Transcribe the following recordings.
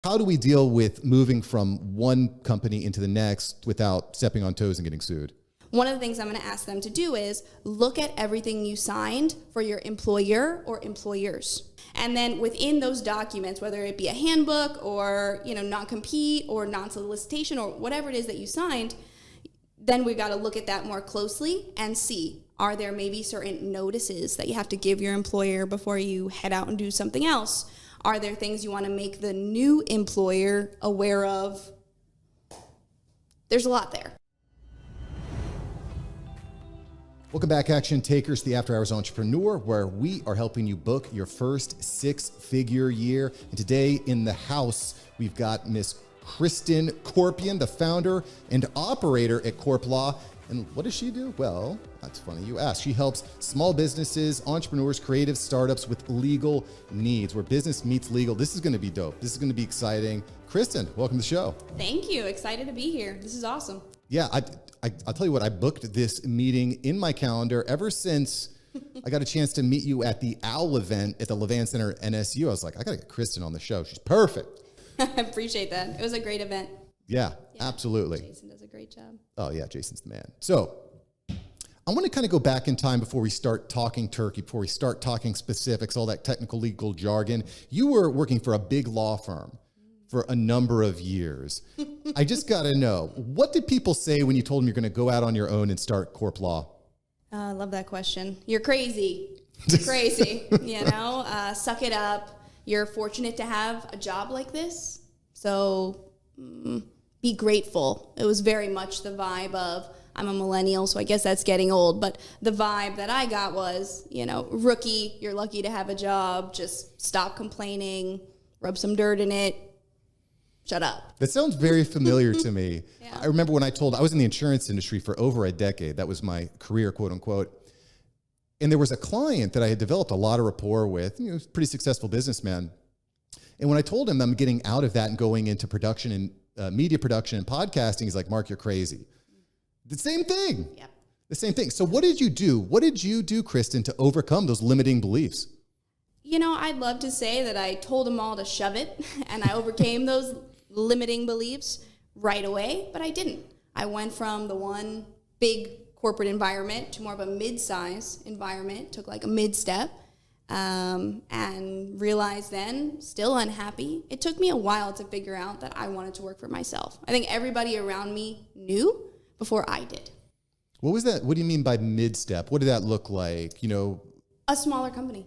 How do we deal with moving from one company into the next without stepping on toes and getting sued? One of the things I'm going to ask them to do is look at everything you signed for your employer or employers. And then within those documents, whether it be a handbook or, non-compete or non-solicitation or whatever it is that you signed, then we've got to look at that more closely and see, are there maybe certain notices that you have to give your employer before you head out and do something else? Are there things you want to make the new employer aware of? There's a lot there. Welcome back, Action Takers, the After Hours Entrepreneur, where we are helping you book your first six-figure year. And today in the house, we've got Miss Kristen Corpion, the founder and operator at CORPlaw. And what does she do? Well, that's funny you ask. She helps small businesses, entrepreneurs, creative startups with legal needs. Where business meets legal. This is going to be dope. This is going to be exciting. Kristen, welcome to the show. Thank you. Excited to be here. This is awesome. Yeah, I'll tell you what, I booked this meeting in my calendar ever since I got a chance to meet you at the OWL event at the Levan Center NSU. I was like, I got to get Kristen on the show. She's perfect. I appreciate that. It was a great event. Yeah, absolutely. Jason does a great job. Oh, yeah, Jason's the man. So I want to kind of go back in time before we start talking turkey, before we start talking specifics, all that technical legal jargon. You were working for a big law firm for a number of years. I just got to know, what did people say when you told them you're going to go out on your own and start CORPlaw? I love that question. You're crazy. You're crazy. Suck it up. You're fortunate to have a job like this. So be grateful. It was very much the vibe of, I'm a millennial, so I guess that's getting old. But the vibe that I got was, rookie, you're lucky to have a job. Just stop complaining, rub some dirt in it. Shut up. That sounds very familiar to me. Yeah. I remember when I was in the insurance industry for over a decade. That was my career, quote unquote. And there was a client that I had developed a lot of rapport with, pretty successful businessman. And when I told him I'm getting out of that and going into production and media production and podcasting, he's like, Mark, you're crazy. The same thing. Yep. The same thing. So what did you do? What did you do, Kristen, to overcome those limiting beliefs? I'd love to say that I told them all to shove it and I overcame those limiting beliefs right away, but I didn't. I went from the one big corporate environment to more of a mid-size environment, took like a mid-step, and realized then, still unhappy. It took me a while to figure out that I wanted to work for myself. I think everybody around me knew before I did. What was that? What do you mean by mid-step? What did that look like? A smaller company.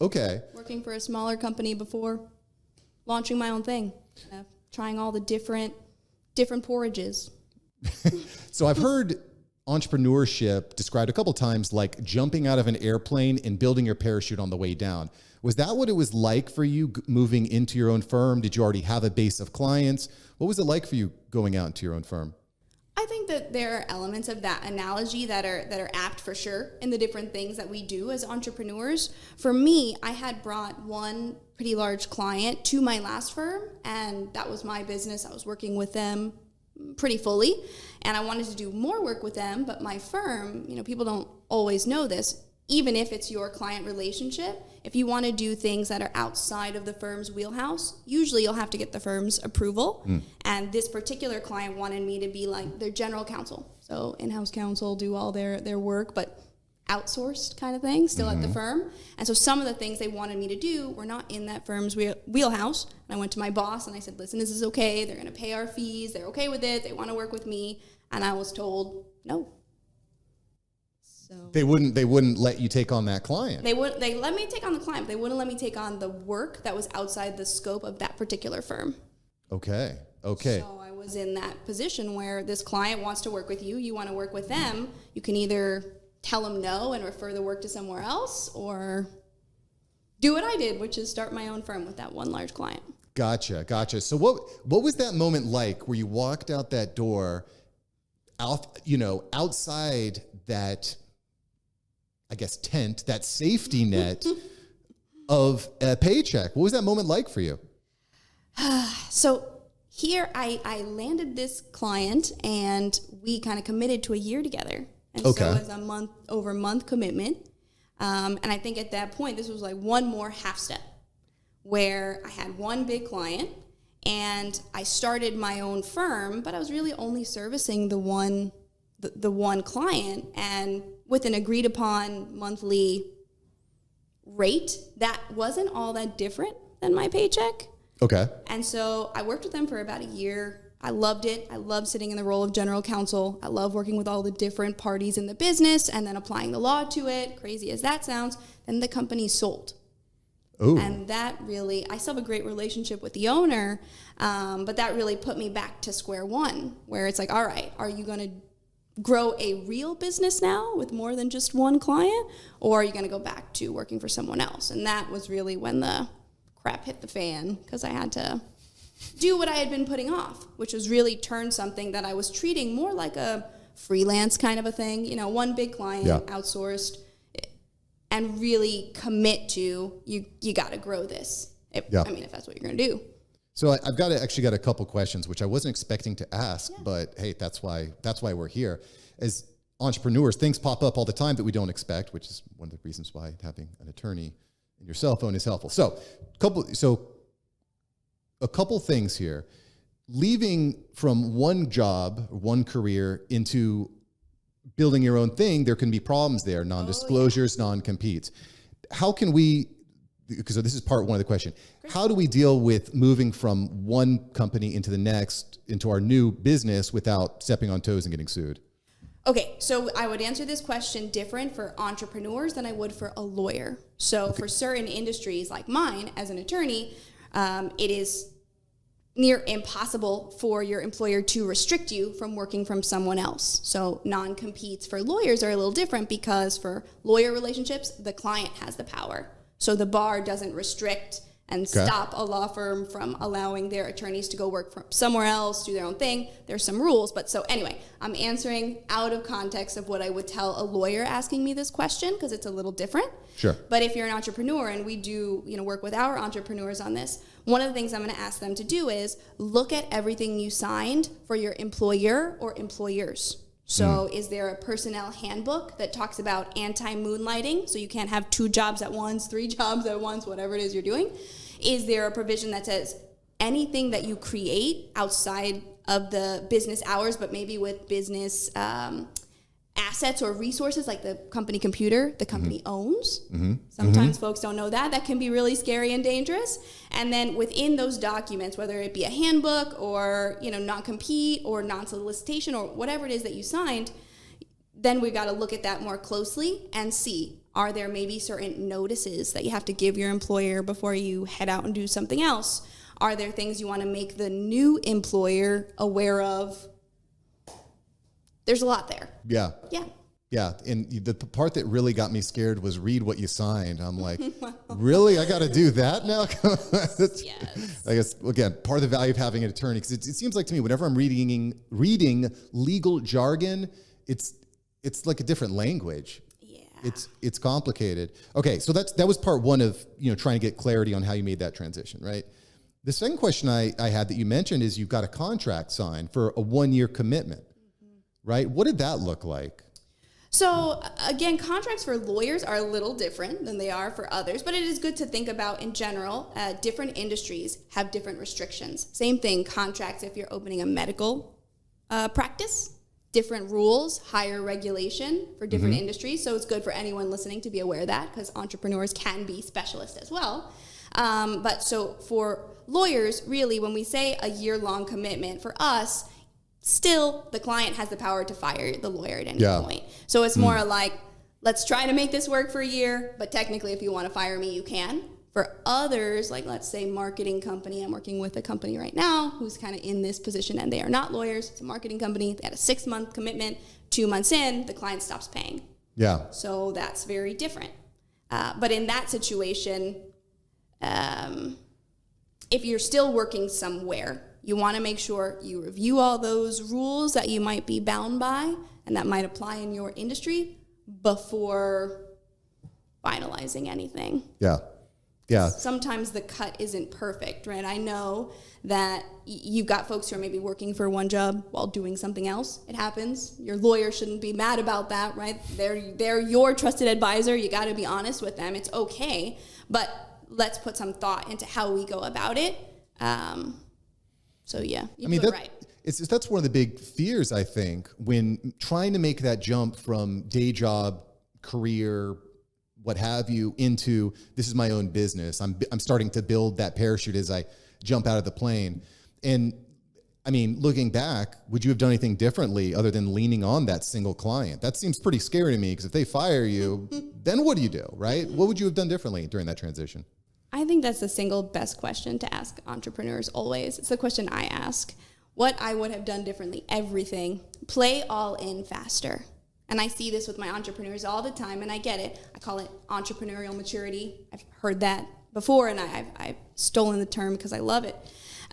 Okay. Working for a smaller company before launching my own thing. Trying all the different porridges. So I've heard entrepreneurship described a couple times like jumping out of an airplane and building your parachute on the way down. Was that what it was like for you moving into your own firm? Did you already have a base of clients? What was it like for you going out into your own firm? I think that there are elements of that analogy that are apt for sure in the different things that we do as entrepreneurs. For me, I had brought one pretty large client to my last firm, and that was my business. I was working with them pretty fully, and I wanted to do more work with them, but my firm, people don't always know this, even if it's your client relationship, if you want to do things that are outside of the firm's wheelhouse, usually you'll have to get the firm's approval. And this particular client wanted me to be like their general counsel. So in-house counsel, do all their work, but outsourced kind of thing, still at the firm. And so some of the things they wanted me to do were not in that firm's wheelhouse. And I went to my boss and I said, listen, this is okay. They're going to pay our fees. They're okay with it. They want to work with me. And I was told no. So They wouldn't let you take on that client. They let me take on the client, but they wouldn't let me take on the work that was outside the scope of that particular firm. Okay. So I was in that position where this client wants to work with you, you want to work with them. You can either tell them no and refer the work to somewhere else, or do what I did, which is start my own firm with that one large client. Gotcha. So what was that moment like where you walked out that door, outside that, I guess, tent, that safety net of a paycheck? What was that moment like for you? So here I landed this client and we kind of committed to a year together. And so it was a month commitment. And I think at that point, this was like one more half step where I had one big client And I started my own firm, but I was really only servicing the one client, and with an agreed upon monthly rate that wasn't all that different than my paycheck. Okay. And so I worked with them for about a year. I loved it. I loved sitting in the role of general counsel. I love working with all the different parties in the business and then applying the law to it, crazy as that sounds. Then the company sold. Ooh. And that really, I still have a great relationship with the owner, but that really put me back to square one, where it's like, all right, are you going to grow a real business now with more than just one client, or are you going to go back to working for someone else? And that was really when the crap hit the fan, because I had to do what I had been putting off, which was really turn something that I was treating more like a freelance kind of a thing, you know, one big client, outsourced, and really commit to, you got to grow this. I mean, if that's what you're going to do. So I've got a couple questions, which I wasn't expecting to ask, but hey, that's why we're here. As entrepreneurs, things pop up all the time that we don't expect, which is one of the reasons why having an attorney in your cell phone is helpful. So a couple things here. Leaving from one job, one career into building your own thing, there can be problems there, non-disclosures, non-competes. How can we, because this is part one of the question, how do we deal with moving from one company into the next, into our new business without stepping on toes and getting sued? Okay, so I would answer this question different for entrepreneurs than I would for a lawyer. So for certain industries like mine as an attorney, it is near impossible for your employer to restrict you from working from someone else. So non-competes for lawyers are a little different, because for lawyer relationships, the client has the power. So the bar doesn't restrict and stop a law firm from allowing their attorneys to go work from somewhere else, do their own thing. There's some rules. But so anyway, I'm answering out of context of what I would tell a lawyer asking me this question, because it's a little different. Sure. But if you're an entrepreneur, and we do, work with our entrepreneurs on this, one of the things I'm going to ask them to do is look at everything you signed for your employer or employers. So is there a personnel handbook that talks about anti-moonlighting? So you can't have 2 jobs at once, 3 jobs at once, whatever it is you're doing. Is there a provision that says anything that you create outside of the business hours, but maybe with business assets or resources, like the company computer the company owns? Sometimes folks don't know that. That can be really scary and dangerous. And then within those documents, whether it be a handbook or, non-compete or non-solicitation or whatever it is that you signed, then we've got to look at that more closely and see, are there maybe certain notices that you have to give your employer before you head out and do something else? Are there things you want to make the new employer aware of? There's a lot there. Yeah. Yeah. Yeah. And the part that really got me scared was read what you signed. I'm like, really? I got to do that now? Yes. I guess, again, part of the value of having an attorney, because it seems like to me, whenever I'm reading legal jargon, it's like a different language. Yeah. It's complicated. Okay. So that was part one of, trying to get clarity on how you made that transition, right? The second question I had that you mentioned is you've got a contract signed for a 1-year commitment. Right? What did that look like? So again, contracts for lawyers are a little different than they are for others, but it is good to think about in general. Different industries have different restrictions. Same thing, contracts if you're opening a medical practice, different rules, higher regulation for different industries. So it's good for anyone listening to be aware of that, because entrepreneurs can be specialists as well. But so for lawyers, really, when we say a year-long commitment, for us, still, the client has the power to fire the lawyer at any point. So it's more like, let's try to make this work for a year, but technically, if you want to fire me, you can. For others, like let's say marketing company, I'm working with a company right now who's kind of in this position, and they are not lawyers. It's a marketing company. They had a 6-month commitment. 2 months in, the client stops paying. Yeah. So that's very different. But in that situation, if you're still working somewhere, you want to make sure you review all those rules that you might be bound by and that might apply in your industry before finalizing anything. Yeah. Yeah. Sometimes the cut isn't perfect, right? I know that you've got folks who are maybe working for one job while doing something else. It happens. Your lawyer shouldn't be mad about that, right? They're your trusted advisor. You got to be honest with them. It's okay. But let's put some thought into how we go about it. So yeah, you're right. That's one of the big fears, I think, when trying to make that jump from day job, career, what have you, into this is my own business. I'm starting to build that parachute as I jump out of the plane. And I mean, looking back, would you have done anything differently other than leaning on that single client? That seems pretty scary to me, because if they fire you, then what do you do, right? What would you have done differently during that transition? I think that's the single best question to ask entrepreneurs always. It's the question I ask. What I would have done differently, everything. Play all in faster. And I see this with my entrepreneurs all the time, and I get it. I call it entrepreneurial maturity. I've heard that before, and I've stolen the term because I love it.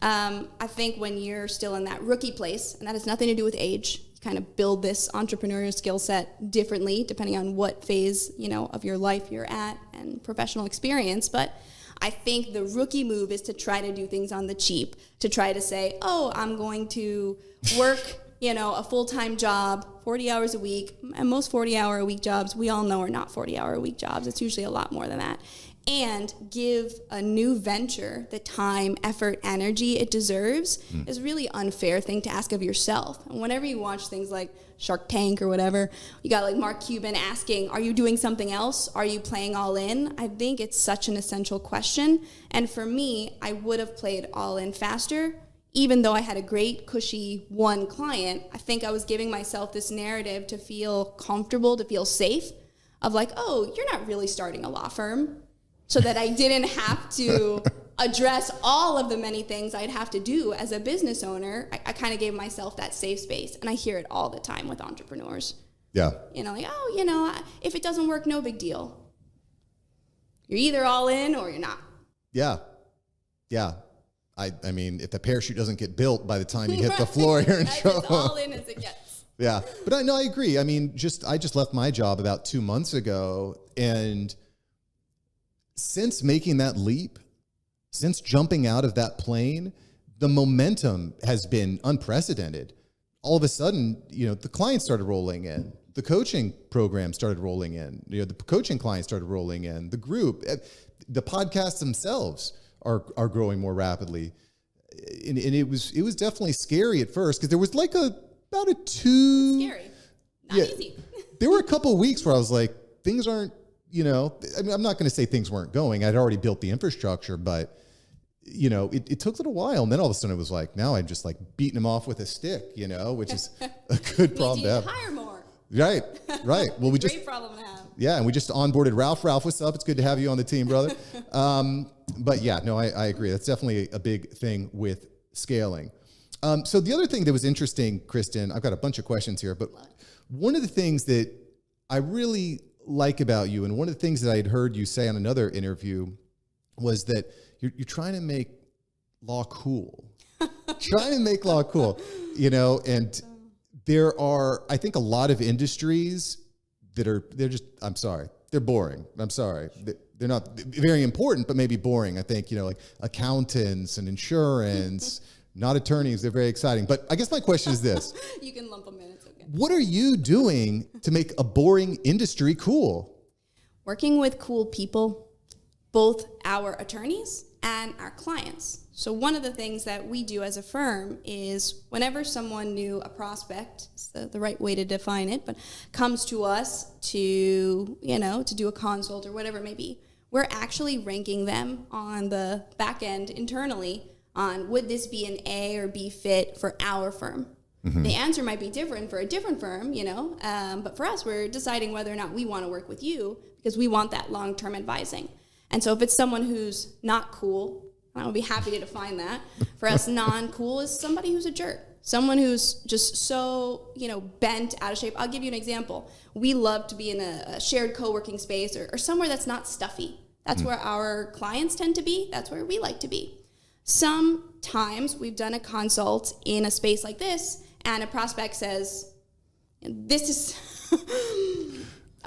I think when you're still in that rookie place, and that has nothing to do with age, you kind of build this entrepreneurial skill set differently depending on what phase, of your life you're at and professional experience. But I think the rookie move is to try to do things on the cheap, to try to say, oh, I'm going to work, a full-time job, 40 hours a week. And most 40-hour-a-week jobs, we all know, are not 40-hour-a-week jobs. It's usually a lot more than that. And give a new venture the time, effort, energy it deserves is a really unfair thing to ask of yourself. And whenever you watch things like Shark Tank or whatever, you got like Mark Cuban asking, are you doing something else? Are you playing all in? I think it's such an essential question. And for me, I would have played all in faster. Even though I had a great, cushy one client, I think I was giving myself this narrative to feel comfortable, to feel safe, of like, oh, you're not really starting a law firm. So that I didn't have to address all of the many things I'd have to do as a business owner. I kind of gave myself that safe space. And I hear it all the time with entrepreneurs. Yeah. Like, oh, if it doesn't work, no big deal. You're either all in or you're not. Yeah. Yeah. I mean, if the parachute doesn't get built by the time you hit the floor here and show as all in as it gets. Yeah. But I agree. I mean, I just left my job about 2 months ago, and since making that leap, since jumping out of that plane, the momentum has been unprecedented. All of a sudden, the clients started rolling in. The coaching program started rolling in. The coaching clients started rolling in. The group, the podcasts themselves are growing more rapidly. And it was definitely scary at first, because there was like about a two... Scary. Not easy. There were a couple of weeks where I was like, things aren't, I mean, I'm not going to say things weren't going. I'd already built the infrastructure, but, it took a little while. And then all of a sudden it was like, now I'm just like beating them off with a stick, which is a good problem to have. Hire more. Right. Well, Great problem to have. Yeah, and we just onboarded Ralph. Ralph, what's up? It's good to have you on the team, brother. But yeah, no, I agree. That's definitely a big thing with scaling. So the other thing that was interesting, Kristen, I've got a bunch of questions here, but one of the things that I really like about you, and one of the things that I had heard you say on another interview, was that you're trying to make law cool. Trying to make law cool, and there are, I think, a lot of industries that they're boring. I'm sorry. They're not very important, but maybe boring. I think, like accountants and insurance, not attorneys. They're very exciting. But I guess my question is this. You can lump them in. It's okay. What are you doing to make a boring industry cool? Working with cool people, both our attorneys and our clients. So one of the things that we do as a firm is whenever someone new, a prospect, is the right way to define it, but comes to us to do a consult or whatever it may be, we're actually ranking them on the back end internally on would this be an A or B fit for our firm. Mm-hmm. The answer might be different for a different firm, but for us, we're deciding whether or not we want to work with you because we want that long-term advising. And so if it's someone who's not cool, I would be happy to define that. For us, non-cool is somebody who's a jerk. Someone who's just so, bent out of shape. I'll give you an example. We love to be in a shared co-working space or somewhere that's not stuffy. That's where our clients tend to be. That's where we like to be. Sometimes we've done a consult in a space like this, and a prospect says, this is...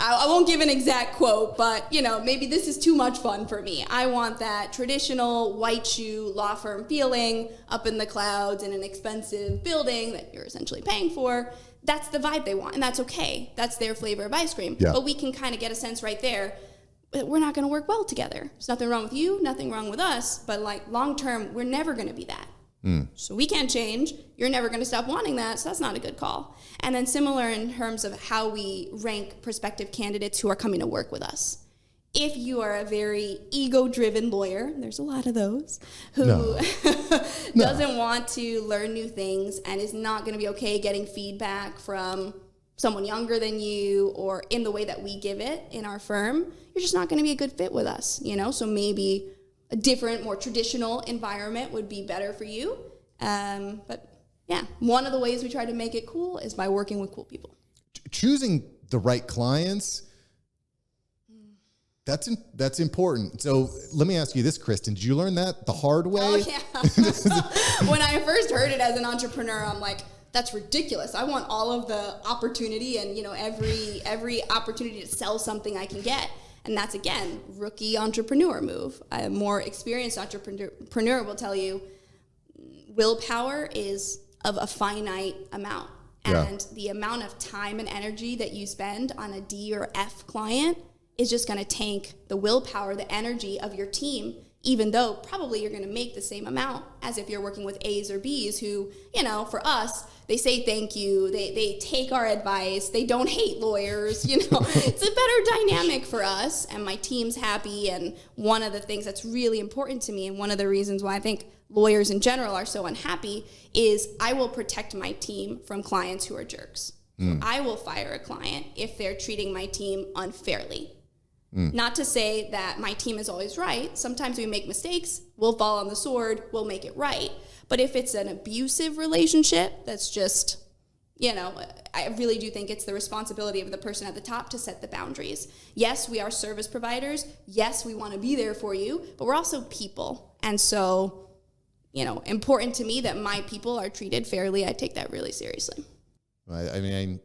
I won't give an exact quote, but, maybe this is too much fun for me. I want that traditional white shoe law firm feeling up in the clouds in an expensive building that you're essentially paying for. That's the vibe they want, and that's okay. That's their flavor of ice cream. Yeah. But we can kind of get a sense right there that we're not going to work well together. There's nothing wrong with you, nothing wrong with us, but long term, we're never going to be that. So we can't change. You're never going to stop wanting that, so that's not a good call. And then similar in terms of how we rank prospective candidates who are coming to work with us. If you are a very ego-driven lawyer, there's a lot of those, who doesn't want to learn new things and is not going to be okay getting feedback from someone younger than you or in the way that we give it in our firm, you're just not going to be a good fit with us, you know? So maybe a different, more traditional environment would be better for you. But yeah, one of the ways we try to make it cool is by working with cool people. Choosing the right clients, that's important. So let me ask you this, Kristen. Did you learn that the hard way? Oh, yeah. When I first heard it as an entrepreneur, I'm like, that's ridiculous. I want all of the opportunity and, you know, every opportunity to sell something I can get. And that's, again, rookie entrepreneur move. A more experienced entrepreneur will tell you willpower is of a finite amount. And the amount of time and energy that you spend on a D or F client is just going to tank the willpower, the energy of your team, even though probably you're going to make the same amount as if you're working with A's or B's who, you know, for us, they say thank you, they take our advice, they don't hate lawyers, you know. It's a better dynamic for us, and my team's happy. And one of the things that's really important to me, and one of the reasons why I think lawyers in general are so unhappy, is I will protect my team from clients who are jerks. I will fire a client if they're treating my team unfairly. Not to say that my team is always right. Sometimes we make mistakes. We'll fall on the sword. We'll make it right. But if it's an abusive relationship, that's just, you know, I really do think it's the responsibility of the person at the top to set the boundaries. Yes, we are service providers. Yes, we want to be there for you, but we're also people. And so, you know, important to me that my people are treated fairly. I take that really seriously. I mean,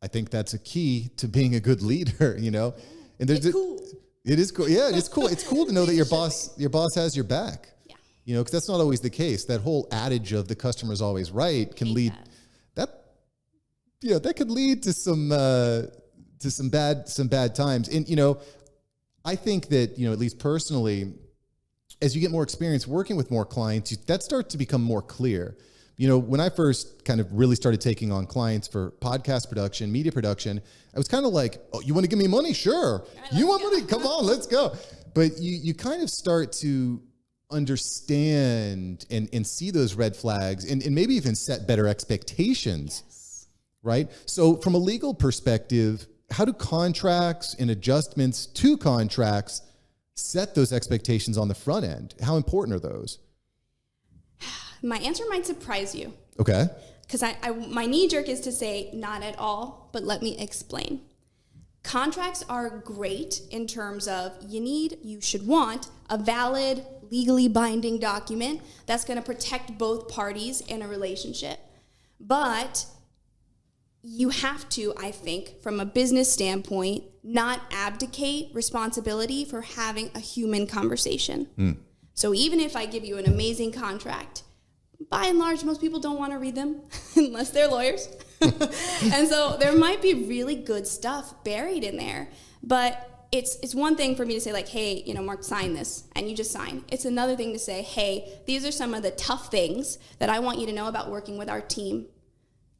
I think that's a key to being a good leader, you know. And it's cool. It is cool. Yeah, it's cool. It's cool to know that your boss has your back. Yeah. You know, because that's not always the case. That whole adage of the customer's always right can lead that could lead to some bad times. And you know, I think that, you know, at least personally, as you get more experience working with more clients, that starts to become more clear. You know, when I first kind of really started taking on clients for podcast production, media production, I was kind of like, oh, you want to give me money? Sure. You want money? Come on, let's go. But you kind of start to understand and see those red flags and maybe even set better expectations, right? So from a legal perspective, how do contracts and adjustments to contracts set those expectations on the front end? How important are those? My answer might surprise you. Okay. Because my knee jerk is to say not at all, but let me explain. Contracts are great in terms of you should want a valid, legally binding document that's going to protect both parties in a relationship. But you have to, I think, from a business standpoint, not abdicate responsibility for having a human conversation. So even if I give you an amazing contract, by and large, most people don't want to read them unless they're lawyers. And so there might be really good stuff buried in there. But it's one thing for me to say, like, hey, you know, Mark, sign this, and you just sign. It's another thing to say, hey, these are some of the tough things that I want you to know about working with our team.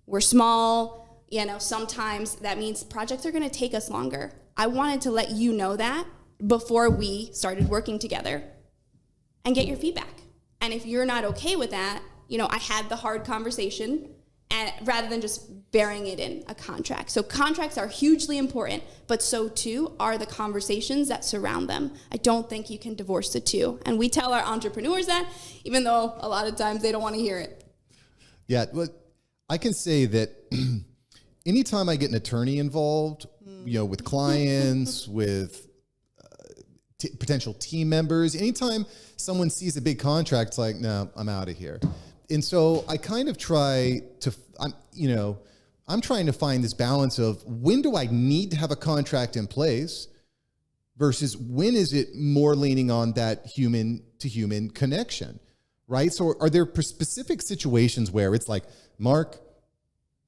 We're small, you know, sometimes that means projects are going to take us longer. I wanted to let you know that before we started working together and get your feedback. And if you're not okay with that, you know, I had the hard conversation and rather than just burying it in a contract. So contracts are hugely important, but so too are the conversations that surround them. I don't think you can divorce the two. And we tell our entrepreneurs that, even though a lot of times they don't want to hear it. Yeah, well, I can say that anytime I get an attorney involved, you know, with clients, with potential team members, anytime someone sees a big contract, it's like, no, I'm out of here. And so I kind of try to, I'm trying to find this balance of when do I need to have a contract in place versus when is it more leaning on that human to human connection, right? So are there specific situations where it's like, Mark,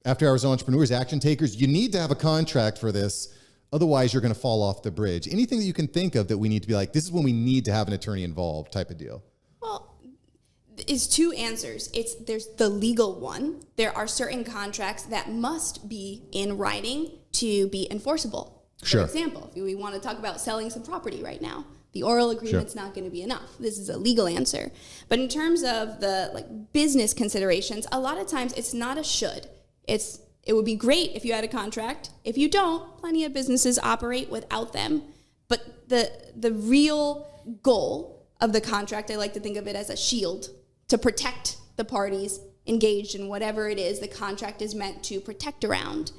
After Hours Entrepreneurs, Action Takers, you need to have a contract for this. Otherwise, you're going to fall off the bridge. Anything that you can think of that we need to be like, this is when we need to have an attorney involved type of deal? Well, is two answers. There's the legal one. There are certain contracts that must be in writing to be enforceable. Sure. For example, if we want to talk about selling some property right now, the oral agreement's not going to be enough. This is a legal answer. But in terms of the business considerations, a lot of times it's not a should. It would be great if you had a contract. If you don't, plenty of businesses operate without them. But the real goal of the contract, I like to think of it as a shield to protect the parties engaged in whatever it is the contract is meant to protect around.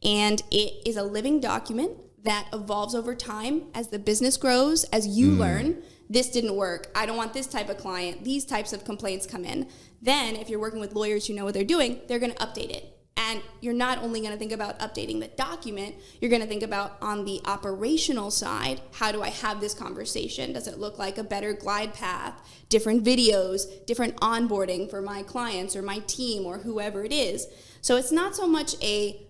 And it is a living document that evolves over time as the business grows, as you learn, this didn't work, I don't want this type of client, these types of complaints come in. Then if you're working with lawyers who know what they're doing, they're going to update it. And you're not only going to think about updating the document, you're going to think about on the operational side, how do I have this conversation? Does it look like a better glide path, different videos, different onboarding for my clients or my team or whoever it is? So it's not so much a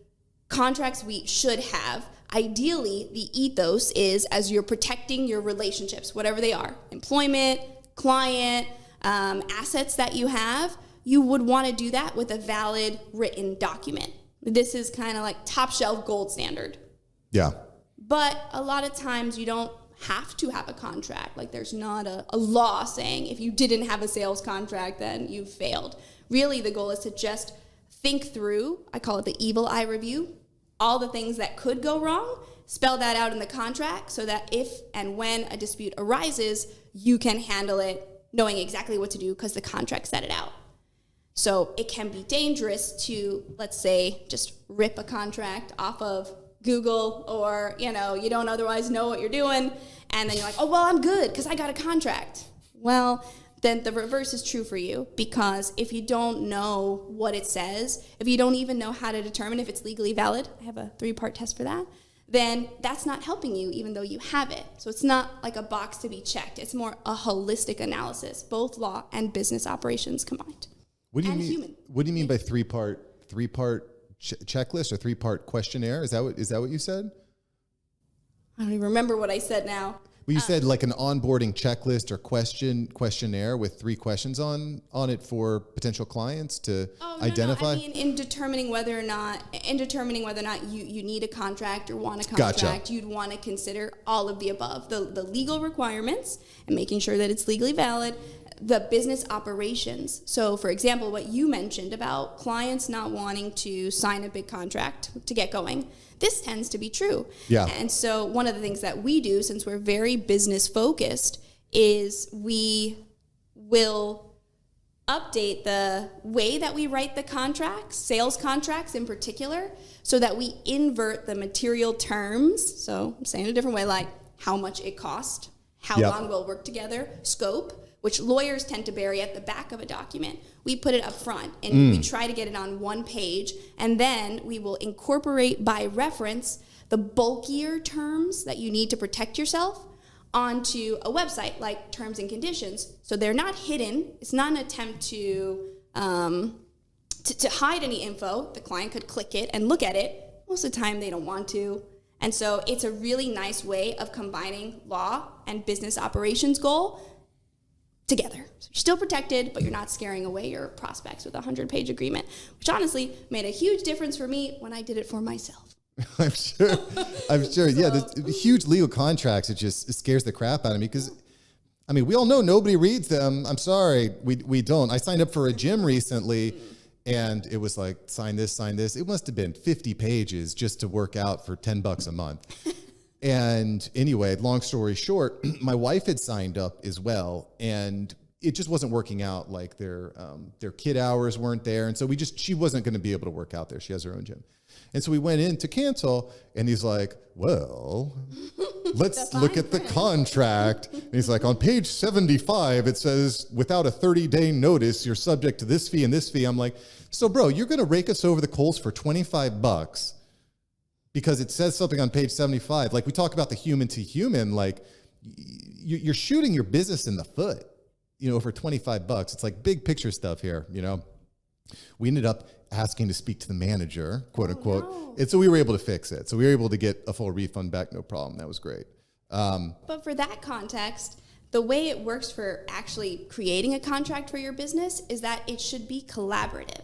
contracts we should have. Ideally, the ethos is as you're protecting your relationships, whatever they are, employment, client, assets that you have, you would want to do that with a valid written document. This is kind of like top shelf gold standard. Yeah. But a lot of times you don't have to have a contract. Like there's not a law saying if you didn't have a sales contract, then you've failed. Really, the goal is to just think through, I call it the evil eye review, all the things that could go wrong, spell that out in the contract so that if and when a dispute arises, you can handle it knowing exactly what to do because the contract set it out. So it can be dangerous to, let's say, just rip a contract off of Google or, you don't otherwise know what you're doing. And then you're like, oh, well, I'm good because I got a contract. Well, then the reverse is true for you because if you don't know what it says, if you don't even know how to determine if it's legally valid, I have a 3-part test for that, then that's not helping you even though you have it. So it's not like a box to be checked. It's more a holistic analysis, both law and business operations combined. What do you and mean? human. What do you mean by three-part checklist or 3-part questionnaire? Is that what you said? I don't even remember what I said now. Well, you said like an onboarding checklist or questionnaire with 3 questions on it for potential clients to identify. No. I mean, in determining whether or not you need a contract or want a contract, Gotcha. You'd want to consider all of the above: the legal requirements and making sure that it's legally valid, the business operations. So, for example, what you mentioned about clients not wanting to sign a big contract to get going. This tends to be true. Yeah. And so one of the things that we do, since we're very business focused, is we will update the way that we write the contracts, sales contracts in particular, so that we invert the material terms. So I'm saying it a different way, like how much it cost, how long we'll work together, scope, which lawyers tend to bury at the back of a document. We put it up front, and we try to get it on one page, and then we will incorporate by reference the bulkier terms that you need to protect yourself onto a website, like terms and conditions. So they're not hidden. It's not an attempt to hide any info. The client could click it and look at it. Most of the time, they don't want to. And so it's a really nice way of combining law and business operations goal together. So you're still protected, but you're not scaring away your prospects with a 100-page agreement, which honestly made a huge difference for me when I did it for myself. I'm sure. Yeah, the huge legal contracts, it scares the crap out of me because, I mean, we all know nobody reads them. I'm sorry, we don't. I signed up for a gym recently, and it was like, sign this. It must have been 50 pages just to work out for $10 a month. And anyway, long story short, my wife had signed up as well, and it just wasn't working out. Like their kid hours weren't there, and so she wasn't going to be able to work out there. She has her own gym, and so we went in to cancel, and he's like, "Well, let's look at the contract." And he's like, "On page 75, it says without a 30-day notice, you're subject to this fee and this fee." I'm like, "So, bro, you're going to rake us over the coals for $25?" Because it says something on page 75. Like we talk about the human to human, like you're shooting your business in the foot, for $25. It's like big picture stuff here, We ended up asking to speak to the manager, quote unquote. No. And so we were able to fix it. So we were able to get a full refund back, no problem. That was great. But for that context, The way it works for actually creating a contract for your business is that it should be collaborative.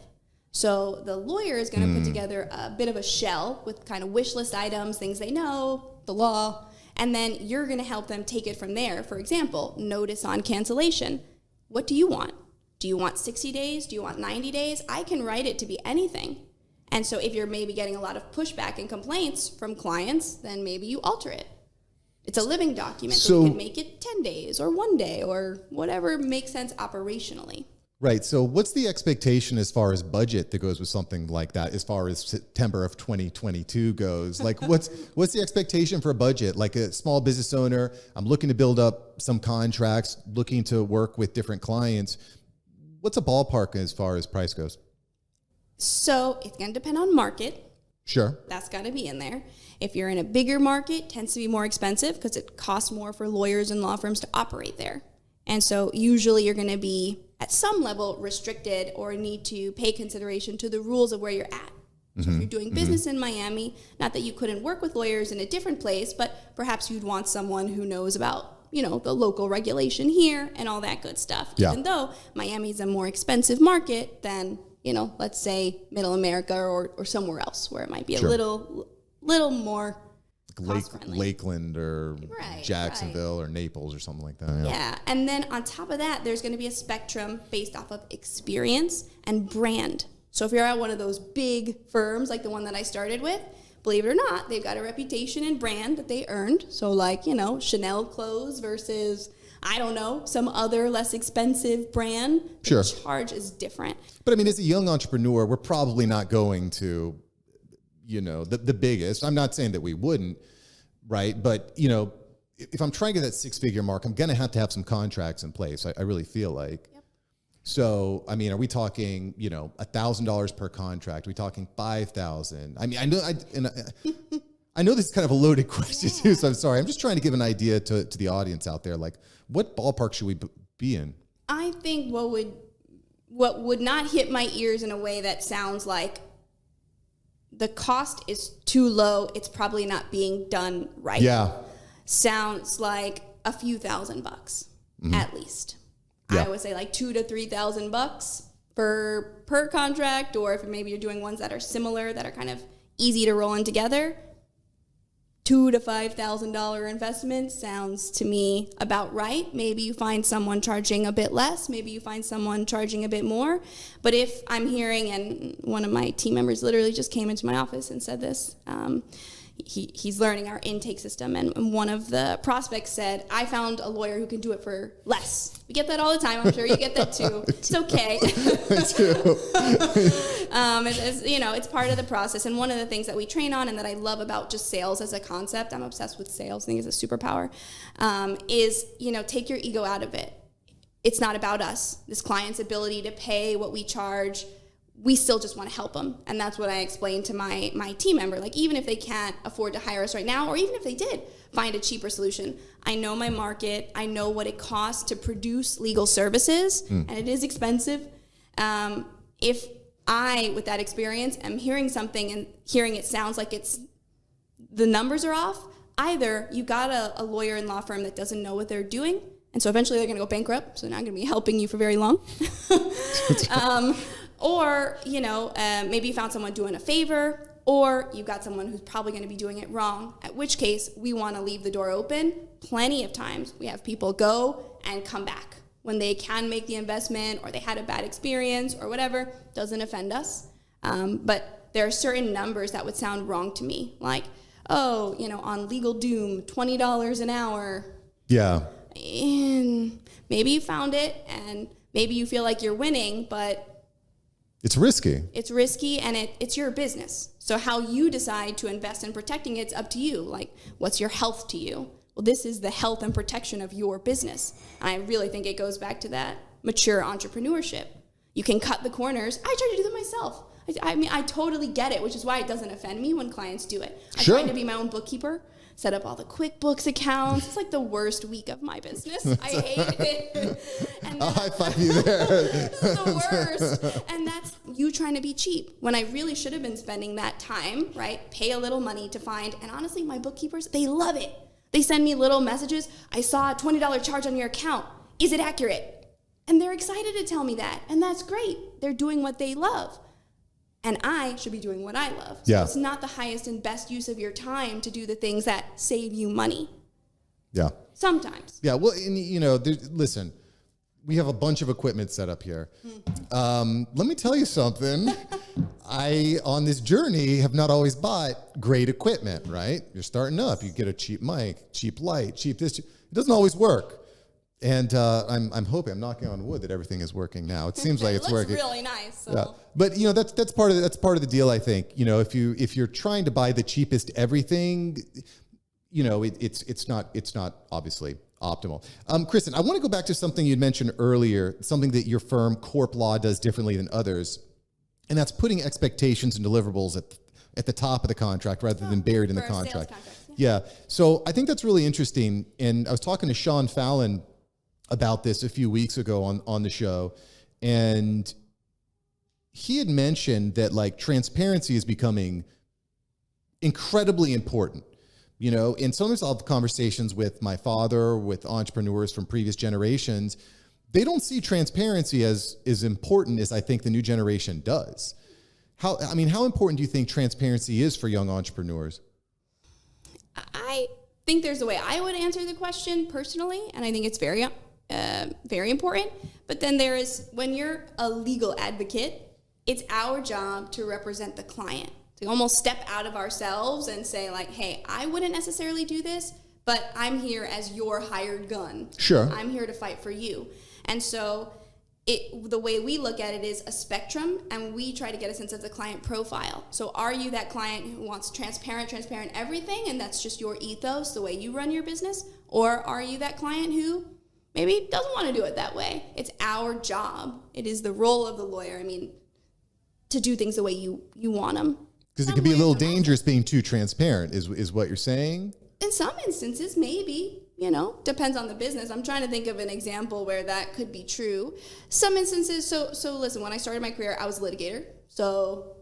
So the lawyer is going to put together a bit of a shell with kind of wish list items, things they know, the law, and then you're going to help them take it from there. For example, notice on cancellation. What do you want? Do you want 60 days? Do you want 90 days? I can write it to be anything. And so if you're maybe getting a lot of pushback and complaints from clients, then maybe you alter it. It's a living document, so you can make it 10 days or 1 day or whatever makes sense operationally. Right. So what's the expectation as far as budget that goes with something like that, as far as September of 2022 goes? Like what's the expectation for a budget? Like a small business owner, I'm looking to build up some contracts, looking to work with different clients. What's a ballpark as far as price goes? So it's going to depend on market. Sure. That's got to be in there. If you're in a bigger market, it tends to be more expensive because it costs more for lawyers and law firms to operate there. And so usually you're going to be at some level restricted or need to pay consideration to the rules of where you're at. So if you're doing business in Miami, not that you couldn't work with lawyers in a different place, but perhaps you'd want someone who knows about, you know, the local regulation here and all that good stuff. Yeah. Even though Miami's a more expensive market than, you know, let's say Middle America or somewhere else where it might be a little more Lakeland or Jacksonville or Naples or something like that. Yeah. And then on top of that, there's going to be a spectrum based off of experience and brand. So if you're at one of those big firms like the one that I started with, believe it or not, they've got a reputation and brand that they earned. So like, you know, Chanel clothes versus, I don't know, some other less expensive brand. The charge is different. But I mean, as a young entrepreneur, we're probably not going to, you know, the biggest. I'm not saying that we wouldn't, right? But, you know, if I'm trying to get that 6-figure mark, I'm going to have some contracts in place. I really feel like. Yep. So, I mean, are we talking, you know, $1,000 per contract? Are we talking 5,000? I mean, I know this is kind of a loaded question too, so I'm sorry. I'm just trying to give an idea to the audience out there. Like, what ballpark should we be in? I think what would not hit my ears in a way that sounds like the cost is too low, it's probably not being done right. Yeah. Sounds like a few $1,000 at least. Yeah. I would say like $2,000 to $3,000 per contract, or if maybe you're doing ones that are similar, that are kind of easy to roll in together, $2,000 to $5,000 investment sounds to me about right. Maybe you find someone charging a bit less. Maybe you find someone charging a bit more. But if I'm hearing, and one of my team members literally just came into my office and said this, he's learning our intake system, and one of the prospects said, I found a lawyer who can do it for less. We get that all the time. I'm sure you get that too. It's okay. It's, you know, it's part of the process. And one of the things that we train on and that I love about just sales as a concept, I'm obsessed with sales, I think it's a superpower, is, you know, take your ego out of it. It's not about us. This client's ability to pay what we charge, we still just want to help them. And that's what I explained to my team member. Like, even if they can't afford to hire us right now, or even if they did find a cheaper solution, I know my market. I know what it costs to produce legal services, and it is expensive. If I, with that experience, am hearing something and hearing it sounds like the numbers are off, either you got a lawyer and law firm that doesn't know what they're doing, and so eventually they're going to go bankrupt, so they're not going to be helping you for very long. Or, you know, maybe you found someone doing a favor, or you've got someone who's probably going to be doing it wrong, at which case we want to leave the door open. Plenty of times we have people go and come back when they can make the investment, or they had a bad experience or whatever. Doesn't offend us. But there are certain numbers that would sound wrong to me, like, oh, you know, on Legal Doom, $20 an hour. Yeah. And maybe you found it, and maybe you feel like you're winning, but it's risky. It's risky, and it's your business. So how you decide to invest in protecting it's up to you. Like, what's your health to you? Well, this is the health and protection of your business. And I really think it goes back to that mature entrepreneurship. You can cut the corners. I try to do them myself. I mean, I totally get it, which is why it doesn't offend me when clients do it. I'm trying to be my own bookkeeper, set up all the QuickBooks accounts. It's like the worst week of my business. I hate it. And I'll high five you there. This is the worst. And that's you trying to be cheap when I really should have been spending that time, right? Pay a little money to find. And honestly, my bookkeepers, they love it. They send me little messages. I saw a $20 charge on your account. Is it accurate? And they're excited to tell me that. And that's great. They're doing what they love. And I should be doing what I love. So it's not the highest and best use of your time to do the things that save you money. Yeah. Sometimes. Yeah. Well, and, you know, listen, we have a bunch of equipment set up here. Let me tell you something. I, on this journey, have not always bought great equipment, right? You're starting up. You get a cheap mic, cheap light, cheap this. It doesn't always work. And I'm hoping, I'm knocking on wood that everything is working now. It seems like it's working. It looks really nice. So. Yeah. But you know, that's part of the deal, I think. You know, if you're trying to buy the cheapest everything, you know, it's not obviously optimal. Kristen, I want to go back to something you'd mentioned earlier, something that your firm CORPlaw does differently than others, and that's putting expectations and deliverables at the top of the contract rather than buried in the contract. Yeah. So I think that's really interesting. And I was talking to Sean Fallon about this a few weeks ago on the show, and he had mentioned that like transparency is becoming incredibly important. You know, and sometimes I'll have conversations with my father, with entrepreneurs from previous generations. They don't see transparency as important as I think the new generation does. How important do you think transparency is for young entrepreneurs? I think there's a way I would answer the question personally, and I think it's very important. But then there is, when you're a legal advocate, it's our job to represent the client, to almost step out of ourselves and say like, hey, I wouldn't necessarily do this, but I'm here as your hired gun. Sure. I'm here to fight for you. And so the way we look at it is a spectrum, and we try to get a sense of the client profile. So are you that client who wants transparent everything, and that's just your ethos, the way you run your business? Or are you that client who maybe doesn't want to do it that way? It's our job. It is the role of the lawyer, to do things the way you want them. Because it can be a little dangerous being too transparent, is what you're saying? In some instances, maybe, depends on the business. I'm trying to think of an example where that could be true. Some instances, so listen, when I started my career, I was a litigator. So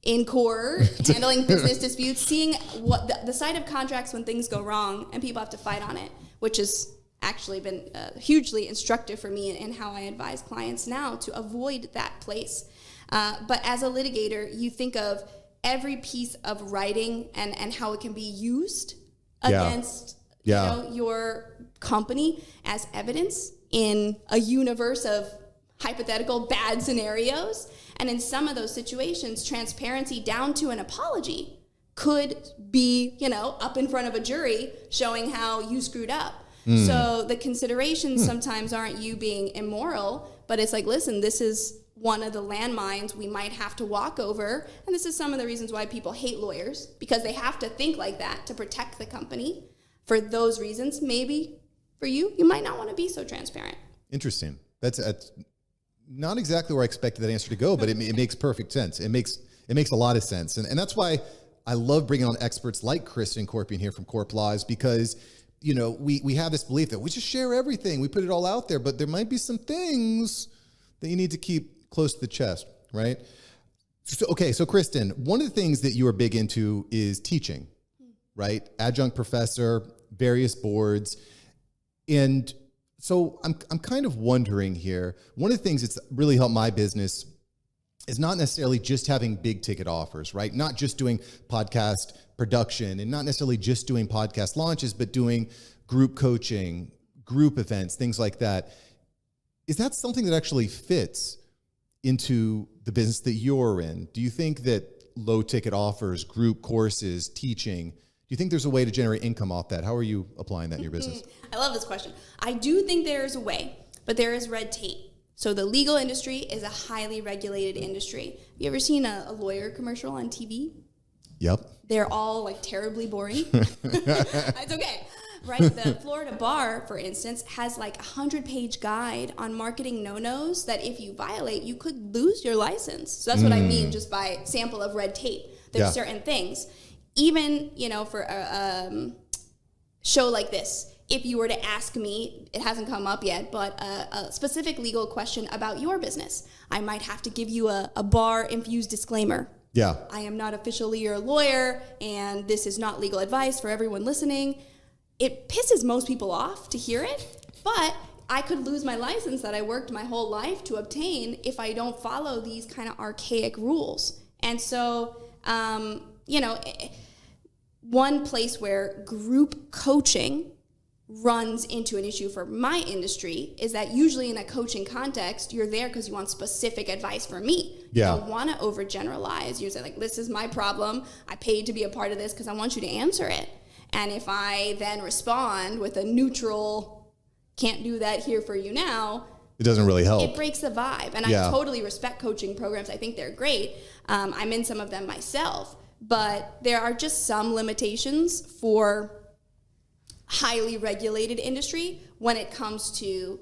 in court, handling business disputes, seeing what the side of contracts when things go wrong and people have to fight on it, which has actually been hugely instructive for me in how I advise clients now to avoid that place. But as a litigator, you think of every piece of writing and how it can be used against your company as evidence in a universe of hypothetical bad scenarios. And in some of those situations, transparency down to an apology could be, up in front of a jury showing how you screwed up. So the considerations sometimes aren't you being immoral, but it's like, listen, this is one of the landmines we might have to walk over. And this is some of the reasons why people hate lawyers, because they have to think like that to protect the company. For those reasons, maybe for you might not want to be so transparent. Interesting. That's not exactly where I expected that answer to go, but it makes perfect sense. It makes a lot of sense. And that's why I love bringing on experts like Kristen Corpion here from CORPlaw, is because we have this belief that we just share everything. We put it all out there, but there might be some things that you need to keep close to the chest, right? So Kristen, one of the things that you are big into is teaching, right? Adjunct professor, various boards. And so I'm kind of wondering here, one of the things that's really helped my business is not necessarily just having big ticket offers, right? Not just doing podcast production and not necessarily just doing podcast launches, but doing group coaching, group events, things like that. Is that something that actually fits into the business that you're in? Do you think that low ticket offers, group courses, teaching, do you think there's a way to generate income off that? How are you applying that in your business? I love this question. I do think there is a way, but there is red tape. So the legal industry is a highly regulated industry. Have you ever seen a lawyer commercial on TV? Yep. They're all like terribly boring. It's okay. Right? The Florida bar, for instance, has like a 100-page guide on marketing no-nos that if you violate, you could lose your license. So that's what I mean just by sample of red tape. There's certain things. Even, for a show like this, if you were to ask me, it hasn't come up yet, but a specific legal question about your business, I might have to give you a bar-infused disclaimer. Yeah. I am not officially your lawyer, and this is not legal advice for everyone listening. it pisses most people off to hear it, but I could lose my license that I worked my whole life to obtain if I don't follow these kind of archaic rules. And so, one place where group coaching runs into an issue for my industry is that usually in a coaching context, you're there because you want specific advice from me. Yeah. You don't want to overgeneralize. You say, like, this is my problem. I paid to be a part of this because I want you to answer it. And if I then respond with a neutral, can't do that here for you now, it doesn't really help. It breaks the vibe. And I totally respect coaching programs. I think they're great. I'm in some of them myself. But there are just some limitations for highly regulated industry when it comes to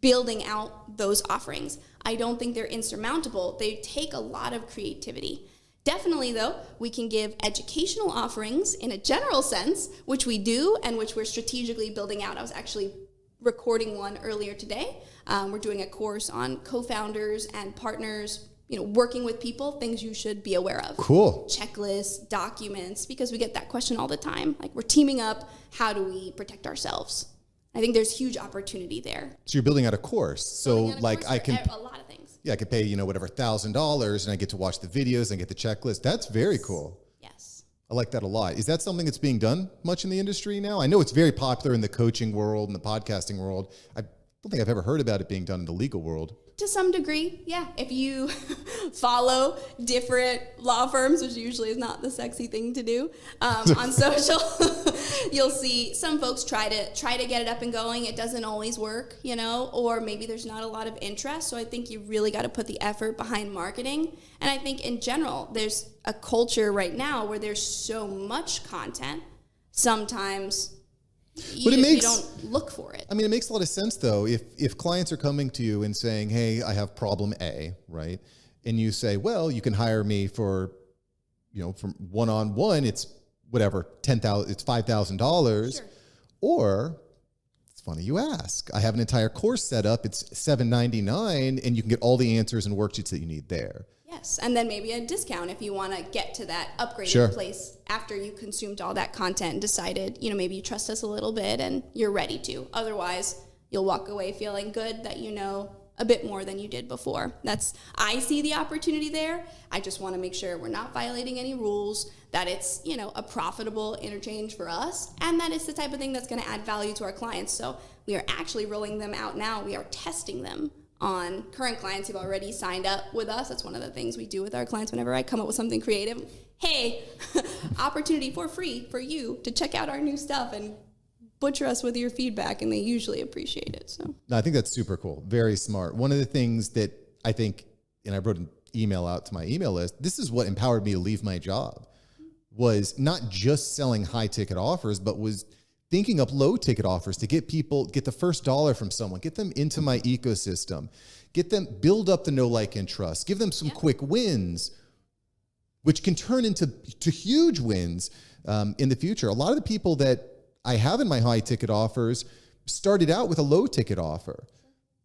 building out those offerings. I don't think they're insurmountable. They take a lot of creativity. Definitely, though, we can give educational offerings in a general sense, which we do and which we're strategically building out. I was actually recording one earlier today. We're doing a course on co-founders and partners, working with people, things you should be aware of. Cool. Checklists, documents, because we get that question all the time. Like, we're teaming up, how do we protect ourselves? I think there's huge opportunity there. So you're building out a course. So like I can a lot of things. Yeah, I could pay, whatever, $1,000 and I get to watch the videos and get the checklist. That's very cool. Yes. I like that a lot. Is that something that's being done much in the industry now? I know it's very popular in the coaching world and the podcasting world. I don't think I've ever heard about it being done in the legal world. To some degree, yeah. If you follow different law firms, which usually is not the sexy thing to do, on social, you'll see some folks try to get it up and going. It doesn't always work, or maybe there's not a lot of interest. So I think you really got to put the effort behind marketing. And I think in general, there's a culture right now where there's so much content. Sometimes you don't look for it. I mean, it makes a lot of sense, though. If clients are coming to you and saying, hey, I have problem A, right? And you say, well, you can hire me for, from one-on-one, it's whatever, $10,000, it's $5,000. Sure. Or, it's funny you ask, I have an entire course set up, it's $799, and you can get all the answers and worksheets that you need there. Yes, and then maybe a discount if you want to get to that upgraded place after you consumed all that content and decided, maybe you trust us a little bit and you're ready to. Otherwise, you'll walk away feeling good that you know a bit more than you did before. I see the opportunity there. I just want to make sure we're not violating any rules, that it's, a profitable interchange for us, and that it's the type of thing that's going to add value to our clients. So we are actually rolling them out now. We are testing them on current clients who've already signed up with us. That's one of the things we do with our clients whenever I come up with something creative. Hey, opportunity for free for you to check out our new stuff and butcher us with your feedback, and they usually appreciate it. So no, I think that's super cool. Very smart. One of the things that I think, and I wrote an email out to my email list, this is what empowered me to leave my job, was not just selling high ticket offers, but was thinking up low ticket offers to get the first dollar from someone, get them into my ecosystem, build up the know, like, and trust, give them some quick wins, which can turn into huge wins in the future. A lot of the people that I have in my high ticket offers started out with a low ticket offer,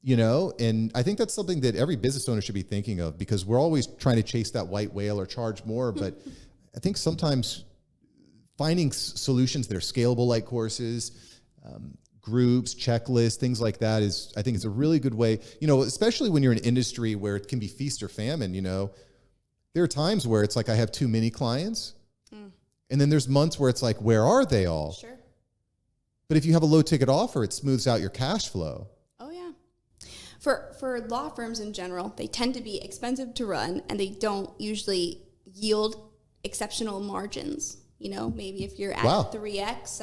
and I think that's something that every business owner should be thinking of, because we're always trying to chase that white whale or charge more. But I think sometimes finding solutions that are scalable, like courses, groups, checklists, things like that I think it's a really good way, especially when you're in an industry where it can be feast or famine. There are times where it's like I have too many clients, and then there's months where it's like, where are they all? Sure. But if you have a low ticket offer, it smooths out your cash flow. Oh yeah. For law firms in general, they tend to be expensive to run, and they don't usually yield exceptional margins. Maybe if you're at 3x,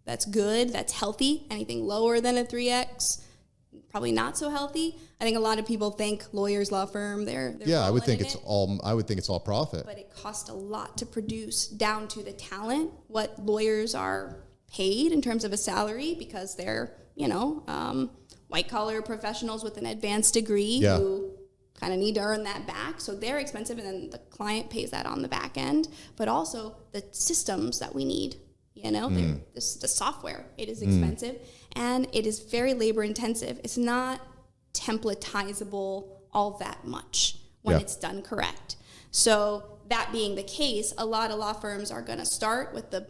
that's good, that's healthy. Anything lower than a 3x, probably not so healthy. I think a lot of people think lawyers, law firm, they're I would think it's all profit. But it costs a lot to produce, down to the talent, what lawyers are paid in terms of a salary, because they're, white collar professionals with an advanced degree who kind of need to earn that back. So they're expensive, and then the client pays that on the back end. But also the systems that we need, the software, it is expensive, and it is very labor intensive. It's not templatizable all that much when it's done correct. So that being the case, a lot of law firms are going to start with the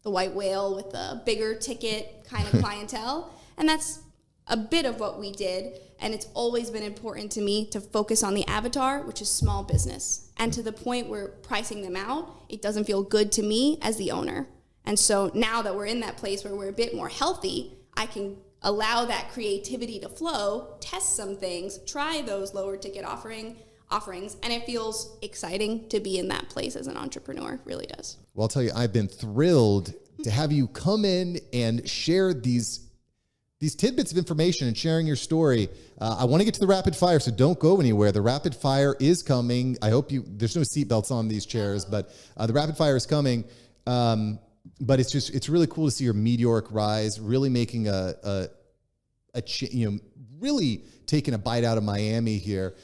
the white whale with the bigger ticket kind of clientele. And that's a bit of what we did. And it's always been important to me to focus on the avatar, which is small business. And to the point where pricing them out, it doesn't feel good to me as the owner. And so now that we're in that place where we're a bit more healthy, I can allow that creativity to flow, test some things, try those lower ticket offerings, and it feels exciting to be in that place as an entrepreneur. It really does. Well, I'll tell you, I've been thrilled to have you come in and share these tidbits of information and sharing your story. I want to get to the rapid fire, so don't go anywhere. The rapid fire is coming. I hope there's no seatbelts on these chairs, but the rapid fire is coming. But it's really cool to see your meteoric rise, really making really taking a bite out of Miami here.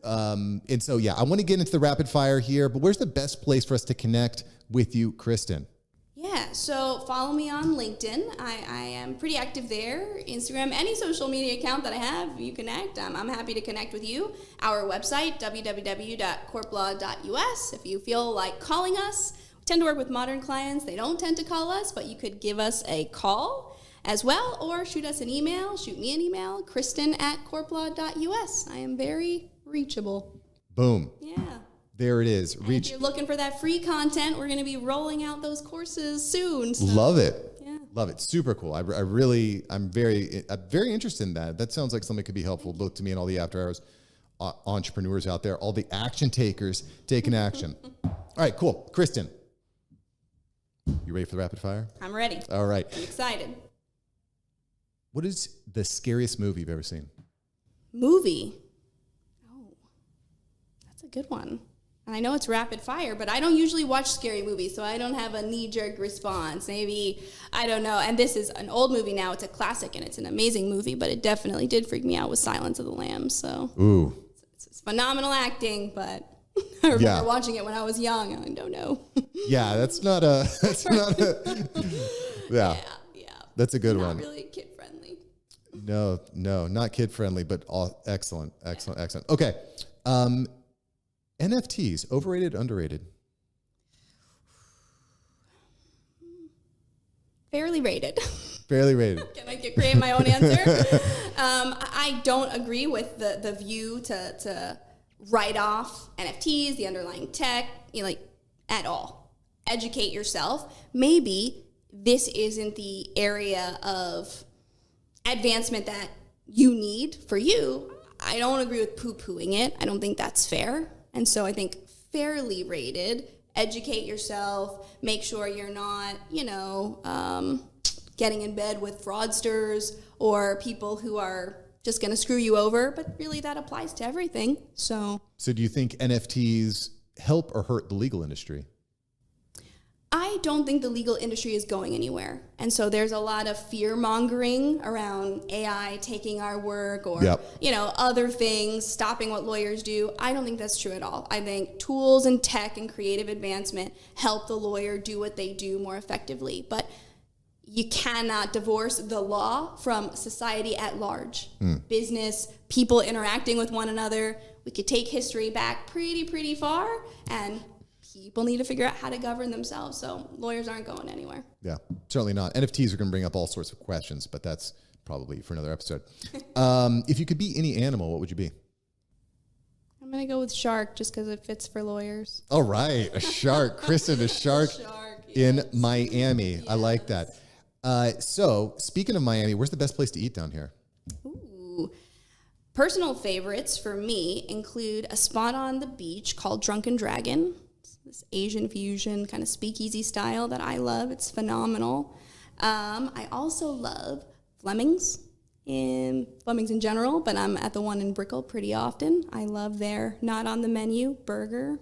And so, yeah, I want to get into the rapid fire here, but where's the best place for us to connect with you, Kristen? Yeah, so follow me on LinkedIn. I am pretty active there. Instagram, any social media account that I have, you connect. I'm happy to connect with you. Our website, www.corplaw.us. If you feel like calling us, we tend to work with modern clients. They don't tend to call us, but you could give us a call as well, or shoot us an email. Shoot me an email, kristen@corplaw.us. I am very reachable. Boom. Yeah. There it is. And if you're looking for that free content, we're going to be rolling out those courses soon. So. Love it. Yeah. Love it. Super cool. I'm very interested in that. That sounds like something that could be helpful both to me and all the after hours entrepreneurs out there, all the action takers taking action. All right, cool. Kristen, you ready for the rapid fire? I'm ready. All right. I'm excited. What is the scariest movie you've ever seen? Movie? Oh, that's a good one. And I know it's rapid fire, but I don't usually watch scary movies, so I don't have a knee-jerk response. Maybe, I don't know. And this is an old movie now. It's a classic, and it's an amazing movie, but it definitely did freak me out with Silence of the Lambs. So Ooh. It's phenomenal acting, but I remember watching it when I was young, and I don't know. Yeah, that's not a yeah. That's a good one. Not really kid-friendly. No, not kid-friendly, but excellent. Okay. NFTs, overrated, underrated? Fairly rated. Fairly rated. Can I create my own answer? I don't agree with the view to write off NFTs, the underlying tech, at all. Educate yourself. Maybe this isn't the area of advancement that you need for you. I don't agree with poo-pooing it. I don't think that's fair. And so I think fairly rated, educate yourself, make sure you're not, getting in bed with fraudsters or people who are just going to screw you over. But really that applies to everything. So do you think NFTs help or hurt the legal industry? I don't think the legal industry is going anywhere. And so there's a lot of fear mongering around AI taking our work or, other things, stopping what lawyers do. I don't think that's true at all. I think tools and tech and creative advancement help the lawyer do what they do more effectively. But you cannot divorce the law from society at large. Business, people interacting with one another. We could take history back pretty far, and people need to figure out how to govern themselves. So lawyers aren't going anywhere. Yeah, certainly not. NFTs are going to bring up all sorts of questions, but that's probably for another episode. If you could be any animal, what would you be? I'm going to go with shark just because it fits for lawyers. All right, a shark. Kristen, a shark, in Miami. Yes. I like that. So speaking of Miami, where's the best place to eat down here? Ooh. Personal favorites for me include a spot on the beach called Drunken Dragon. This Asian fusion kind of speakeasy style that I love. It's phenomenal. I also love Fleming's in general, but I'm at the one in Brickell pretty often. I love their not on the menu burger,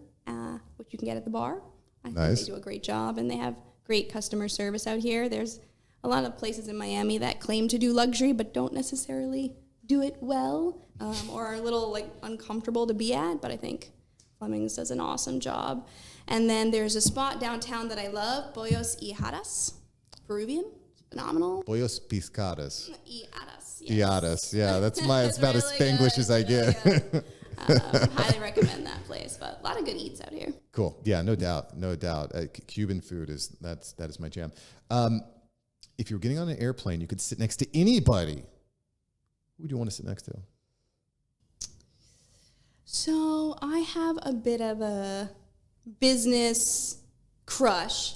which you can get at the bar. I think they do a great job, and they have great customer service out here. There's a lot of places in Miami that claim to do luxury but don't necessarily do it well, or are a little uncomfortable to be at, but I think Fleming's does an awesome job. And then there's a spot downtown that I love, Pollos y Hadas, Peruvian. It's phenomenal. Pollos Piscadas. Y Hadas. Yes. Yeah, that's about as Spanglish as I get. Highly recommend that place, but a lot of good eats out here. Cool. Yeah, no doubt. No doubt. Cuban food that is my jam. If you were getting on an airplane, you could sit next to anybody. Who would you want to sit next to? So I have a bit of a business crush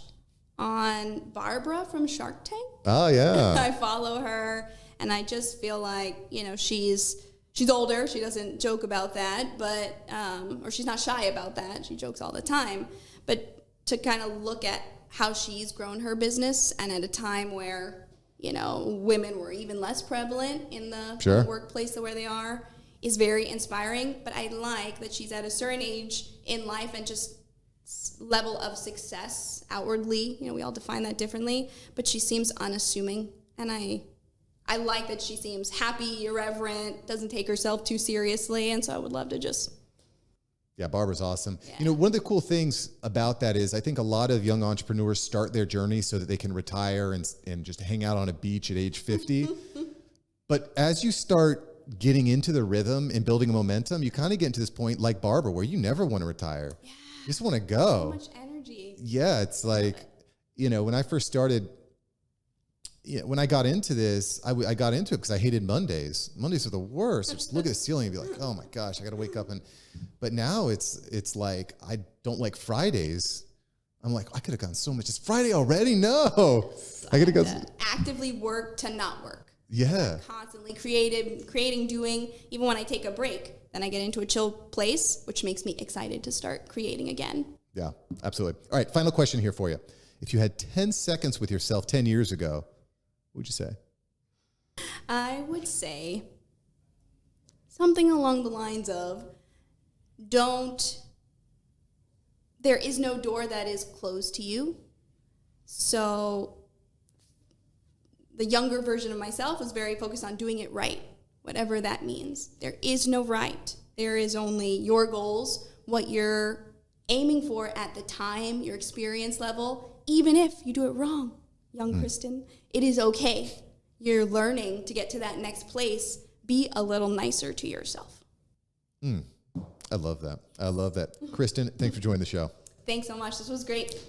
on Barbara from Shark Tank. Oh, yeah. I follow her, and I just feel like, she's older. She doesn't joke about that, but or she's not shy about that. She jokes all the time. But to kind of look at how she's grown her business, and at a time where, women were even less prevalent in the workplace where they are, is very inspiring. But I like that she's at a certain age in life and just level of success outwardly. We all define that differently, but she seems unassuming, and I like that she seems happy, irreverent, doesn't take herself too seriously, and so I would love to just... Yeah, Barbara's awesome. Yeah. One of the cool things about that is I think a lot of young entrepreneurs start their journey so that they can retire and just hang out on a beach at age 50. But as you start getting into the rhythm and building a momentum, you kind of get into this point like Barbara where you never want to retire. Yeah. You just want to go. So much energy. Yeah, it's like, when I first started... Yeah, when I got into this, I got into it because I hated Mondays. Mondays are the worst. Just look at the ceiling and be like, oh my gosh, I got to wake up. But now it's like, I don't like Fridays. I'm like, I could have gone so much. It's Friday already? No. I got to go. Actively work to not work. Yeah. Constantly creating, doing. Even when I take a break, then I get into a chill place, which makes me excited to start creating again. Yeah, absolutely. All right, final question here for you. If you had 10 seconds with yourself 10 years ago, what would you say? I would say something along the lines of, there is no door that is closed to you. So the younger version of myself was very focused on doing it right, whatever that means. There is no right. There is only your goals, what you're aiming for at the time, your experience level, even if you do it wrong. Young Kristen, it is okay. You're learning to get to that next place. Be a little nicer to yourself. I love that. Kristen, thanks for joining the show. Thanks so much. This was great.